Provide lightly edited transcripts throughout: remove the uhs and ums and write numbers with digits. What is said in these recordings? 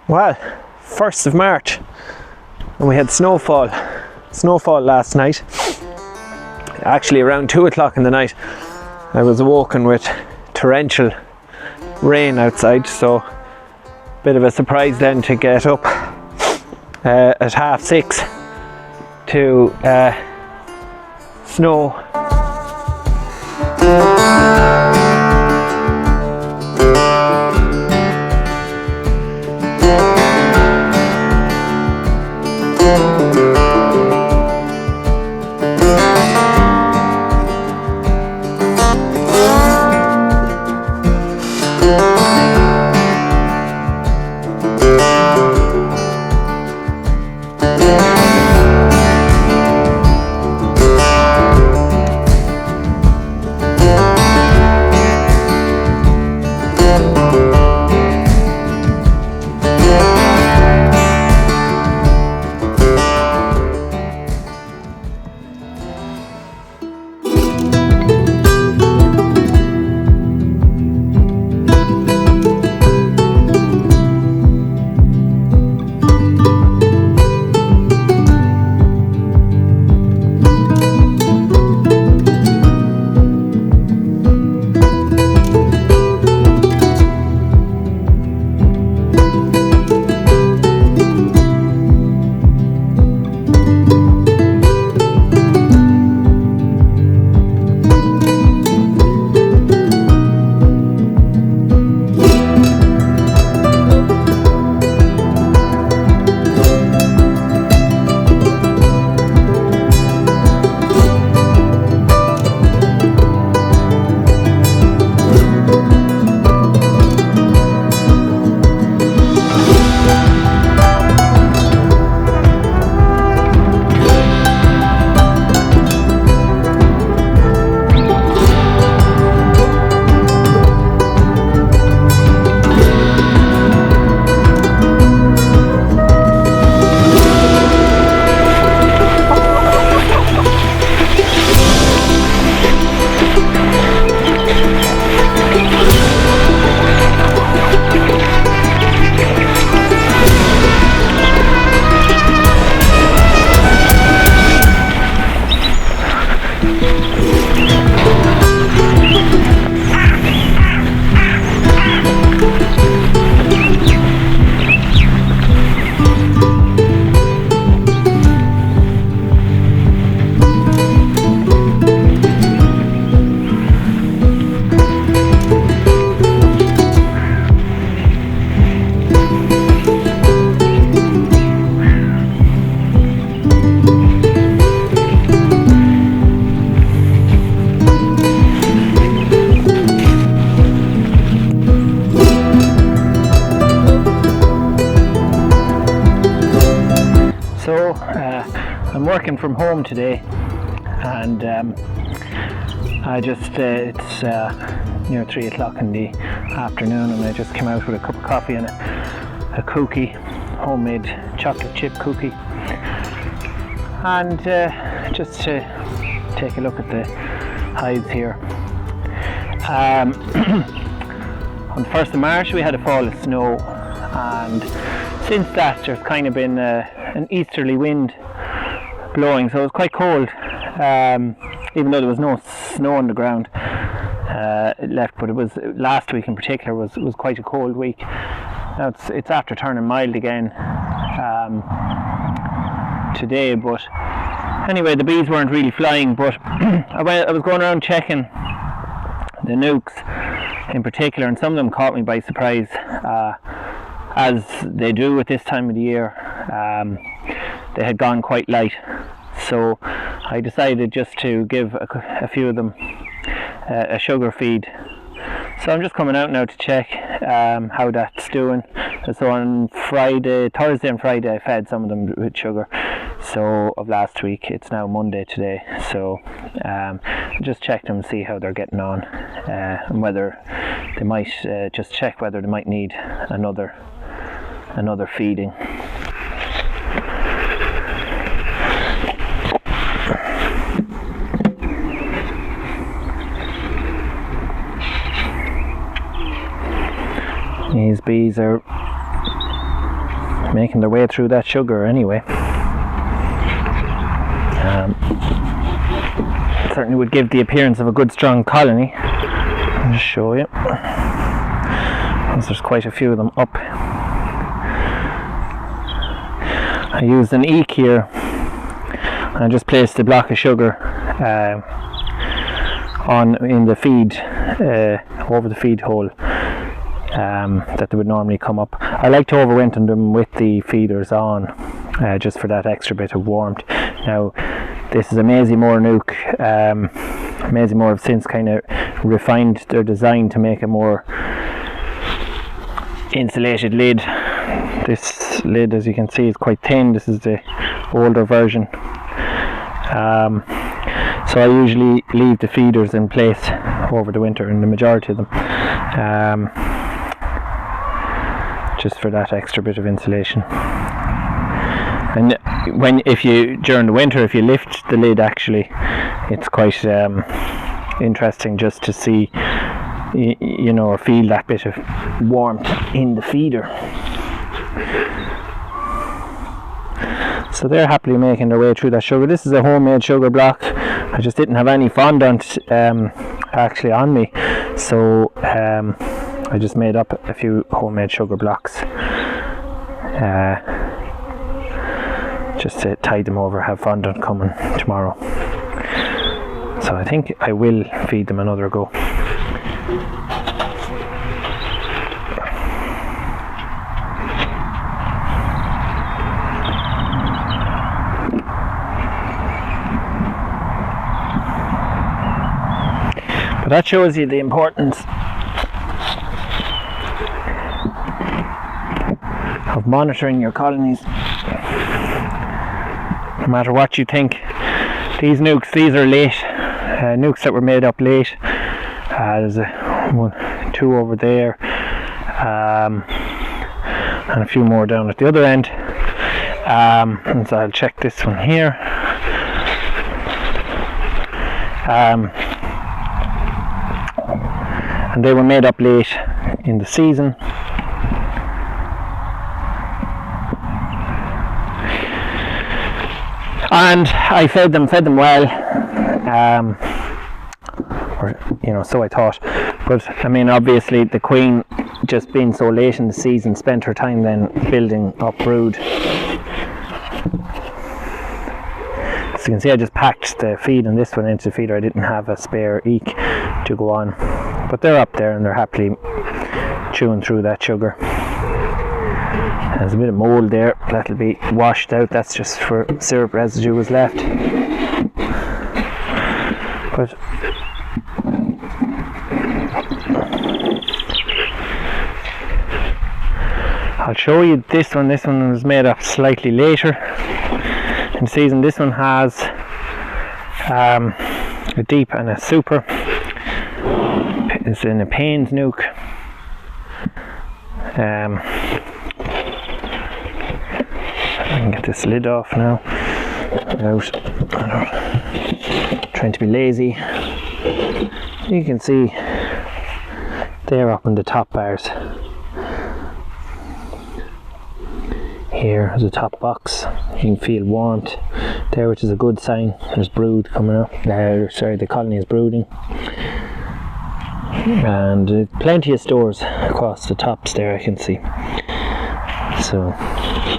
Well, 1st of March, and we had snowfall last night. Actually around 2 o'clock in the night I was awoken with torrential rain outside, so bit of a surprise then to get up at 6:30 to snow. I'm working from home today, and I just it's 3 o'clock in the afternoon, and I just came out with a cup of coffee and a cookie, homemade chocolate chip cookie, and just to take a look at the hives here. On the 1st of March we had a fall of snow, and since that there's kind of been an easterly wind blowing, so it was quite cold, even though there was no snow on the ground left, but it was, last week in particular was quite a cold week. Now it's after turning mild again today, but anyway, the bees weren't really flying, but I was going around checking the nukes in particular, and some of them caught me by surprise, as they do at this time of the year. They had gone quite light, so I decided just to give a few of them a sugar feed. So I'm just coming out now to check how that's doing. So on Thursday and Friday I fed some of them with sugar, so of last week. It's now Monday today, so just check them and see how they're getting on, and whether they might just check whether they might need another feeding. These bees are making their way through that sugar anyway. Certainly would give the appearance of a good strong colony. I'll just show you. There's quite a few of them up. I used an eek here. I just placed a block of sugar in the feed, over the feed hole, that they would normally come up. I like to overwinter them with the feeders on, just for that extra bit of warmth. Now, this is a Maisie Moore nuke. Maisie Moore have since kind of refined their design to make a more insulated lid. This lid, as you can see, is quite thin. This is the older version. So I usually leave the feeders in place over the winter in the majority of them, just for that extra bit of insulation. And during the winter, if you lift the lid, actually, it's quite interesting just to see, or feel that bit of warmth in the feeder. So they're happily making their way through that sugar. This is a homemade sugar block. I just didn't have any fondant actually on me, so I just made up a few homemade sugar blocks, just to tide them over, have fondant coming tomorrow. So I think I will feed them another go. But that shows you the importance of monitoring your colonies. No matter what you think. These nukes, these are late, nukes that were made up late. There's two over there, and a few more down at the other end. And so I'll check this one here. And they were made up late in the season. And I fed them well, or so I thought. But I mean, obviously the queen, just being so late in the season, spent her time then building up brood. So you can see I just packed the feed and this one into the feeder. I didn't have a spare eek to go on, but they're up there and they're happily chewing through that sugar. There's a bit of mould there that'll be washed out. That's just for syrup residue was left. But I'll show you this one. This one was made up slightly later in the season. This one has a deep and a super. It's in a Payne's nuke. I can get this lid off now without trying to be lazy. You can see they're up in the top bars. Here is the top box. You can feel warmth there, which is a good sign. There's brood coming up. The colony is brooding. And plenty of stores across the tops there, I can see. So,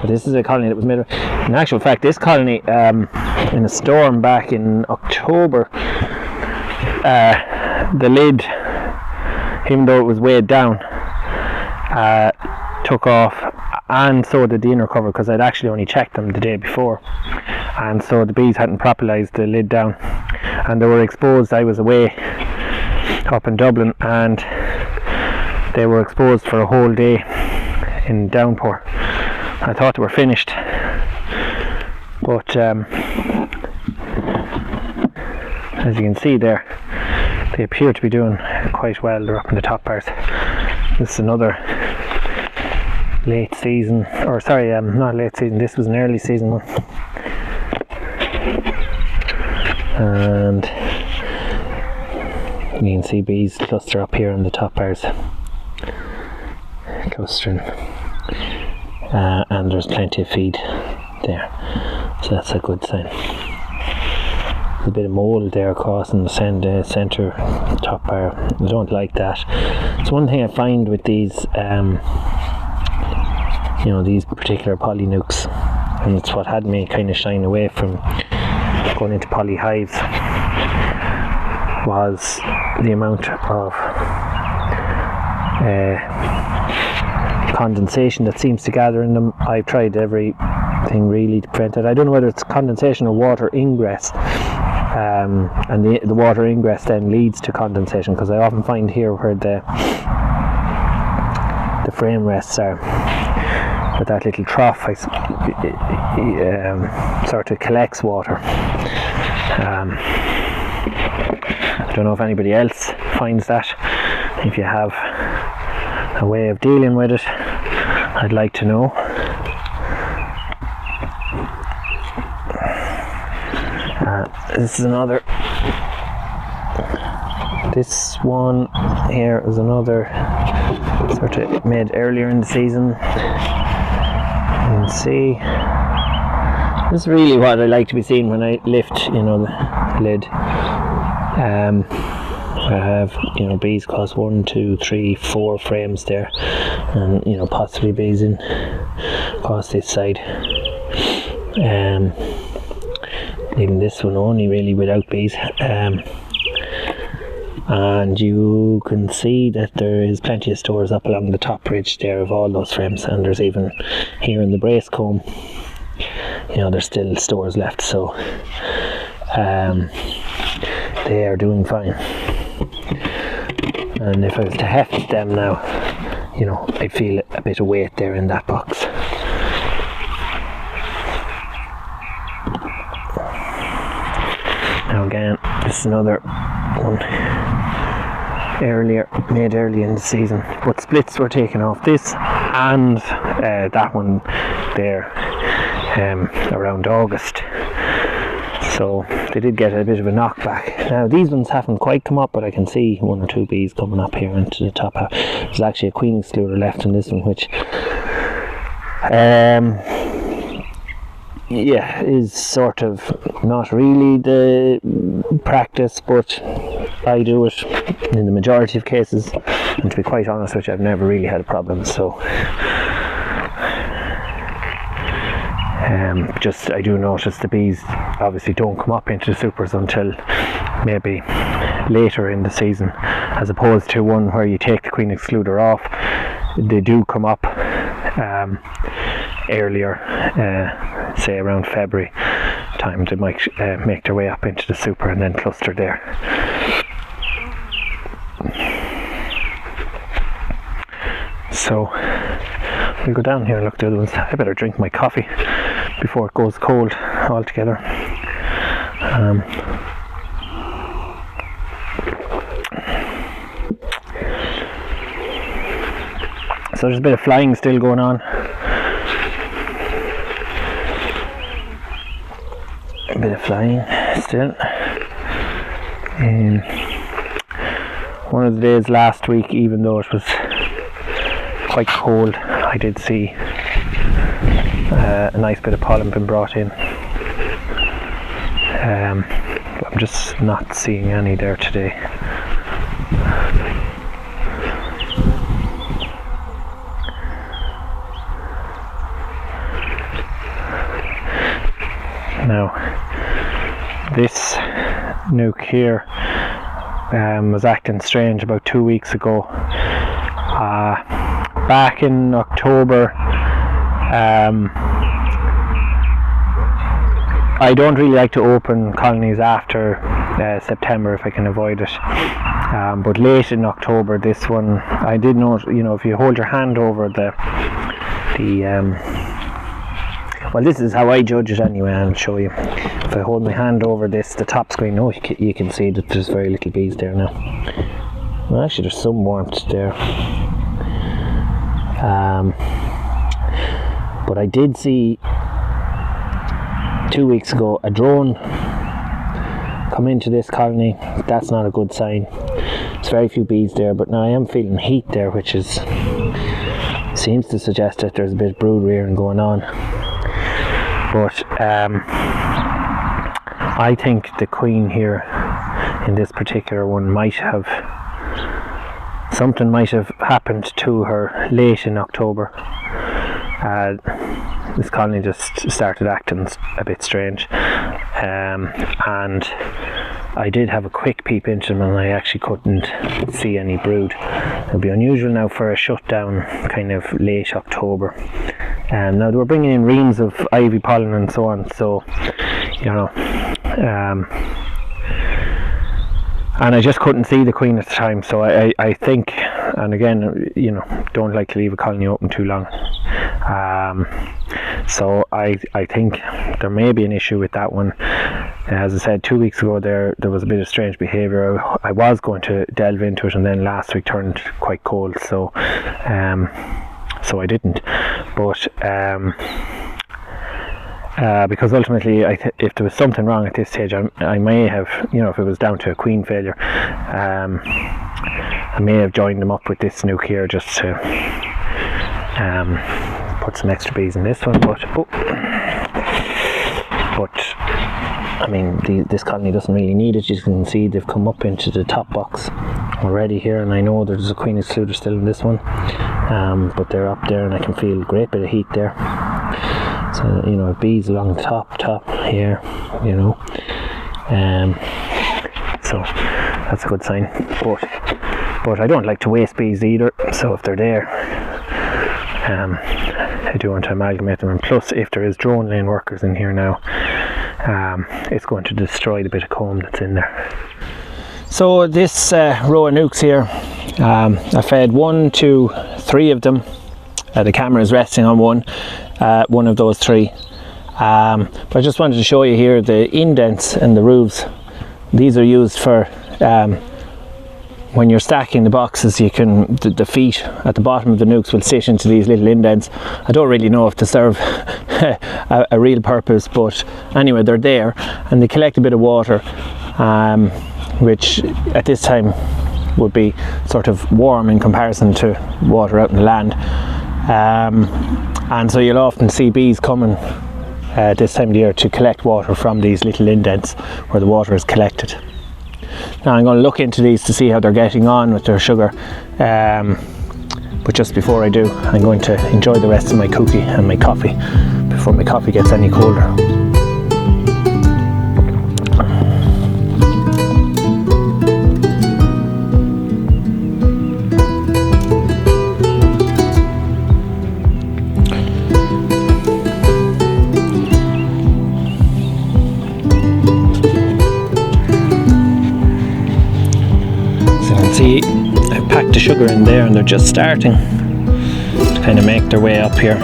but this is a colony that was made of, in actual fact, this colony, in a storm back in October, the lid, even though it was weighed down, took off, and so did the inner cover, because I'd actually only checked them the day before, and so the bees hadn't properlised the lid down, and they were exposed. I was away up in Dublin, and they were exposed for a whole day in downpour. I thought they were finished, but as you can see there, they appear to be doing quite well. They're up in the top bars. This is another late season, or sorry, not late season, this was an early season one. And you can see bees cluster up here in the top bars, clustering. and there's plenty of feed there, so that's a good sign. There's a bit of mould there across in the centre top bar. I don't like that. It's one thing I find with these these particular poly nukes, and it's what had me kind of shying away from going into poly hives, was the amount of condensation that seems to gather in them. I've tried everything really to prevent it. I don't know whether it's condensation or water ingress, and the water ingress then leads to condensation, because I often find here where the frame rests are, with that little trough, sort of collects water. I don't know if anybody else finds that. If you have a way of dealing with it, I'd like to know. This one here is another sort of made earlier in the season. You can see this is really what I like to be seeing when I lift, the lid. I have, bees across 1, 2, 3, 4 frames there, and possibly bees in across this side. Leaving this one only really without bees. And you can see that there is plenty of stores up along the top ridge there of all those frames, and there's even here in the brace comb, there's still stores left, so they are doing fine. And if I was to heft them now, I'd feel a bit of weight there in that box. Now again, this is another one made early in the season, but splits were taken off this and that one there around August, so they did get a bit of a knockback. Now these ones haven't quite come up, but I can see 1 or 2 bees coming up here into the top half. There's actually a queen excluder left in this one, which is sort of not really the practice, but I do it in the majority of cases, and to be quite honest with you, I've never really had a problem. So I do notice the bees obviously don't come up into the supers until maybe later in the season, as opposed to one where you take the queen excluder off. They do come up earlier, say around February time. They might make their way up into the super and then cluster there. So we'll go down here and look at the other ones. I better drink my coffee before it goes cold altogether. So there's a bit of flying still going on. A bit of flying still. One of the days last week, even though it was quite cold, I did see a nice bit of pollen being brought in. I'm just not seeing any there today. Now, this nuke here was acting strange about 2 weeks ago. Back in October, I don't really like to open colonies after September if I can avoid it. But late in October, this one, I did note, if you hold your hand over well, this is how I judge it anyway, and I'll show you. If I hold my hand over the top screen, you can see that there's very little bees there now. Well, actually there's some warmth there. But I did see 2 weeks ago a drone come into this colony. That's not a good sign. There's very few bees there, but now I am feeling heat there, which is seems to suggest that there's a bit of brood rearing going on. But I think the queen here in this particular one might have, something might have happened to her late in October. This colony just started acting a bit strange, and I did have a quick peep into them and I actually couldn't see any brood. It'll be unusual now for a shutdown kind of late October. Now they were bringing in reams of ivy pollen and so on, so you know, and I just couldn't see the queen at the time, so I think, and again, you know, don't like to leave a colony open too long, so I think there may be an issue with that one. As I said, 2 weeks ago there was a bit of strange behaviour. I was going to delve into it, and then last week turned quite cold, so I didn't. But because ultimately, if there was something wrong at this stage, I may have, you know, if it was down to a queen failure, I may have joined them up with this nuke here just to put some extra bees in this one. But I mean, this colony doesn't really need it. You can see they've come up into the top box already here, and I know there's a queen excluder still in this one, but they're up there and I can feel a great bit of heat there. So, you know, bees along the top here, you know, so that's a good sign. But I don't like to waste bees either, so if they're there, I do want to amalgamate them. And plus, if there is drone laying workers in here now, it's going to destroy the bit of comb that's in there. So this row of nukes here, I fed 1, 2, 3 of them. The camera is resting on one of those 3. But I just wanted to show you here the indents in the roofs. These are used for when you're stacking the boxes. You can, the feet at the bottom of the nukes will sit into these little indents. I don't really know if they serve a real purpose, but anyway, they're there and they collect a bit of water, which at this time would be sort of warm in comparison to water out in the land. And so you'll often see bees coming this time of the year to collect water from these little indents where the water is collected. Now I'm going to look into these to see how they're getting on with their sugar, but just before I do, I'm going to enjoy the rest of my cookie and my coffee before my coffee gets any colder. See, I've packed the sugar in there and they're just starting to kind of make their way up here.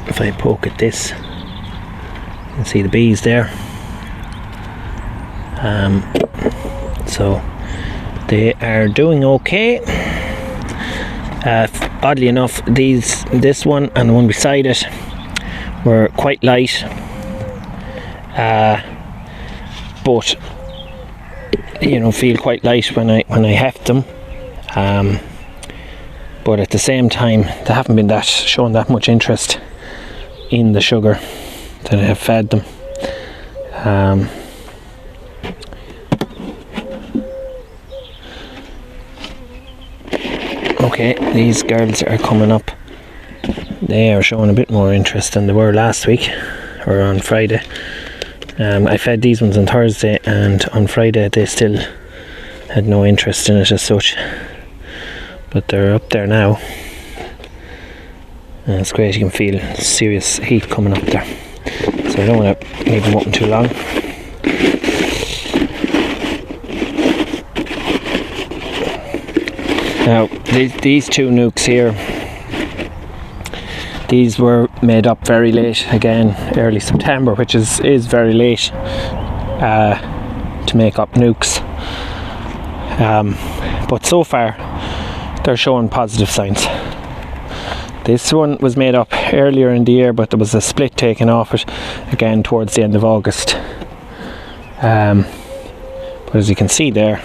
If I poke at this, you can see the bees there. So they are doing okay. Oddly enough, this one and the one beside it were quite light, but you know, feel quite light when I heft them, but at the same time they haven't been showing that much interest in the sugar that I have fed them. Okay, these girls are coming up. They are showing a bit more interest than they were last week or on Friday. I fed these ones on Thursday, and on Friday they still had no interest in it as such, but they're up there now and it's great. You can feel serious heat coming up there, so I don't want to leave them open too long. Now these 2 nukes here, these were made up very late, again early September, which is very late to make up nukes, but so far they're showing positive signs. This one was made up earlier in the year, but there was a split taken off it again towards the end of August, but as you can see there,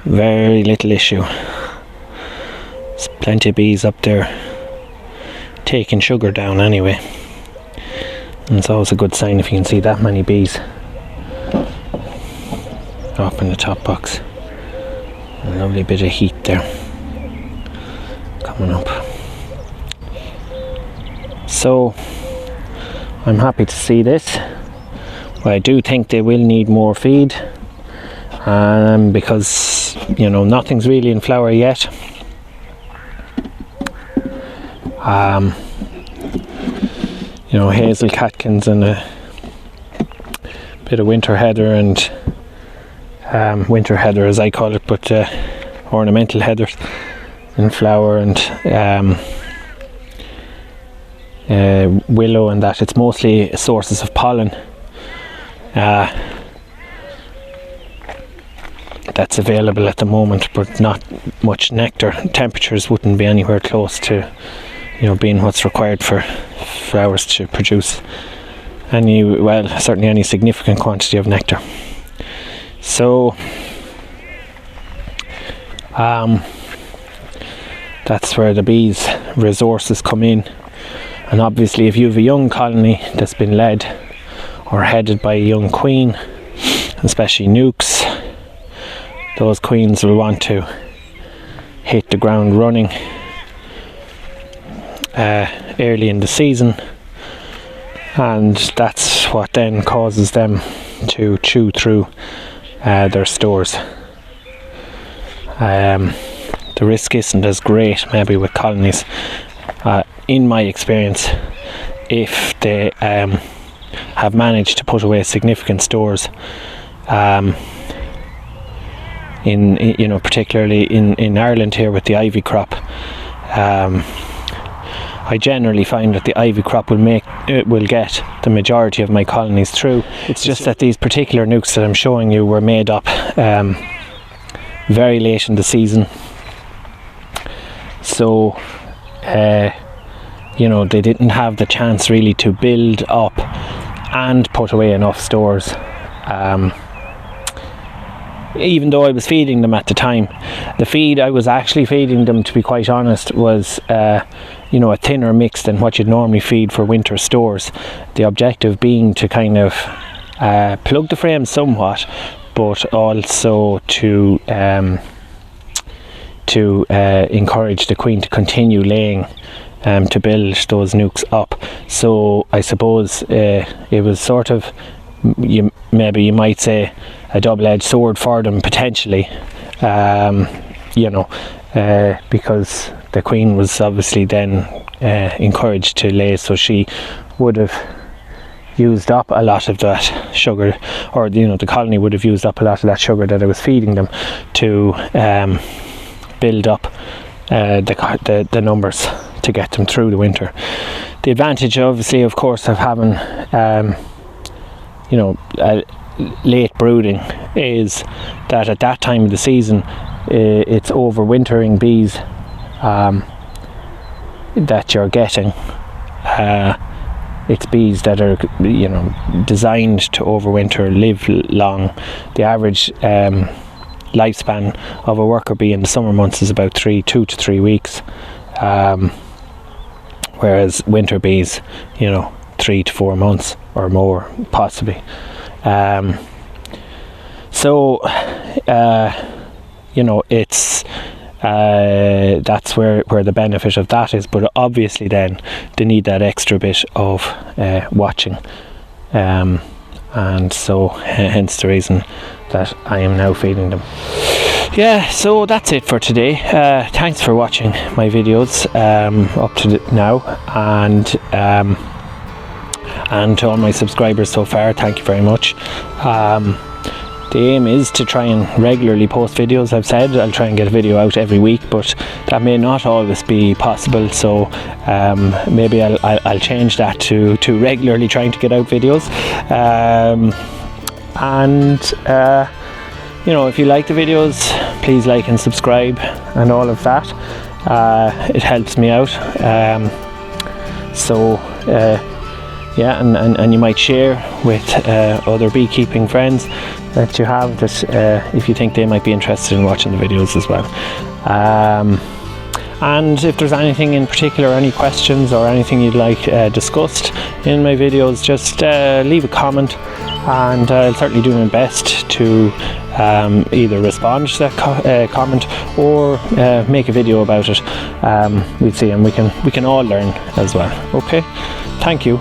very little issue. There's plenty of bees up there taking sugar down anyway, and it's always a good sign if you can see that many bees up in the top box. A lovely bit of heat there coming up. So I'm happy to see this, but I do think they will need more feed, because nothing's really in flower yet. Hazel catkins and a bit of winter heather, and winter heather as I call it, but ornamental heathers in flower, and willow, and that. It's mostly sources of pollen that's available at the moment, but not much nectar. Temperatures wouldn't be anywhere close to being what's required for flowers to produce certainly any significant quantity of nectar. So that's where the bees' resources come in. And obviously if you have a young colony that's been led or headed by a young queen, especially nukes, those queens will want to hit the ground running early in the season, and that's what then causes them to chew through their stores. The risk isn't as great maybe with colonies, in my experience, if they have managed to put away significant stores, particularly in Ireland here with the ivy crop. I generally find that the ivy crop will get the majority of my colonies through. It's just that these particular nukes that I'm showing you were made up very late in the season, so they didn't have the chance really to build up and put away enough stores. Even though I was feeding them at the time, the feed I was actually feeding them, to be quite honest, was a thinner mix than what you'd normally feed for winter stores. The objective being to kind of plug the frame somewhat, but also to encourage the queen to continue laying, to build those nukes up. So I suppose it was sort of, you might say, a double-edged sword for them potentially, because the queen was obviously then encouraged to lay, so she would have used up a lot of that sugar, or the colony would have used up a lot of that sugar that I was feeding them to build up the numbers to get them through the winter. The advantage, obviously, of course, of having late brooding is that at that time of the season it's overwintering bees that you're getting. It's bees that are designed to overwinter, live long. The average lifespan of a worker bee in the summer months is about 2 to 3 weeks, whereas winter bees 3 to 4 months or more possibly. It's that's where the benefit of that is, but obviously then they need that extra bit of watching, and so hence the reason that I am now feeding them. Yeah, so that's it for today. Thanks for watching my videos up to now, and to all my subscribers so far, thank you very much. The aim is to try and regularly post videos. I've said I'll try and get a video out every week, but that may not always be possible, so maybe I'll change that to regularly trying to get out videos. If you like the videos, please like and subscribe and all of that. It helps me out. yeah, and you might share with other beekeeping friends that you have, that if you think they might be interested in watching the videos as well. And if there's anything in particular, any questions or anything you'd like discussed in my videos, just leave a comment, and I'll certainly do my best to either respond to that comment or make a video about it. We'll see, and we can all learn as well. Okay, thank you.